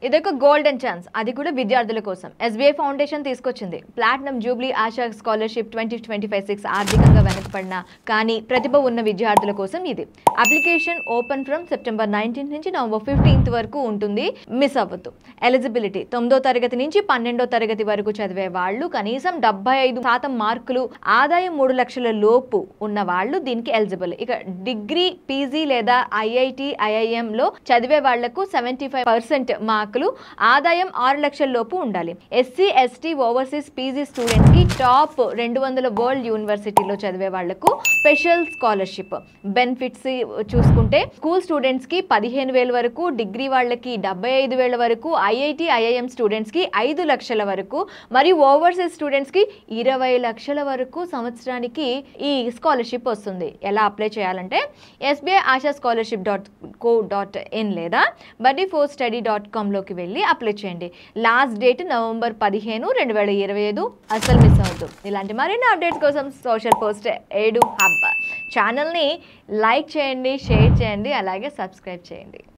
ఇదొక golden chance, అది కూడా విద్యార్థుల కోసం. ఎస్బీఐ ఫౌండేషన్ తీసుకొచ్చింది ప్లాటినం జూబ్లీ ఆశా స్కాలర్షిప్ 2025-26. ఆర్థికంగా వెనకబడిన కానీ ప్రతిభ ఉన్న విద్యార్థుల కోసం ఇది. అప్లికేషన్ ఓపెన్ ఫ్రమ్ సెప్టెంబర్ 19 నుంచి నవంబర్ 15 వరకు ఉంటుంది. మిస్ అవ్వద్దు. ఎలిజిబిలిటీ 9వ తరగతి నుంచి 12వ తరగతి వరకు చదివే వాళ్ళు, కనీసం 75% మార్కులు, ఆదాయం 3 లక్షల లోపు ఉన్న వాళ్ళు దీనికి ఎలిజిబుల్. ఇక డిగ్రీ, పీజీ లేదా ఐఐటి, ఐఐఎంలో చదివే వాళ్లకు 75% మార్కులు, ఆదాయం 6 లక్షల లోపు ఉండాలి. SC, ST, overseas PG student కి టాప్ 200 వరల్డ్ యూనివర్సిటీలో చదివే వాళ్లకు స్పెషల్ స్కాలర్షిప్. బెనిఫిట్స్ చూసుకుంటే స్కూల్ స్టూడెంట్స్ కి 15,000 వరకు, డిగ్రీ వాళ్ళకి 75,000 వరకు, ఐఐటి, ఐఐఎం స్టూడెంట్స్ కి 5 లక్షల వరకు, మరియు ఓవర్సీస్ స్టూడెంట్స్ కి 20 లక్షల వరకు సంవత్సరానికి ఈ స్కాలర్షిప్ వస్తుంది. ఎలా అప్లై చేయాలంటే SBI ఆశా scholarship.co.in లేదా buddy4study.com లోకి వెళ్ళి అప్లై చేయండి. Last date November 15, 2025. అసలు మిస్ అవ్వద్దు. ఇలాంటి మరిన్ని అప్డేట్స్ కోసం సోషల్ పోస్ట్ ఎడు హబ్ ఛానల్ని లైక్ చేయండి, షేర్ చేయండి, అలాగే సబ్స్క్రైబ్ చేయండి.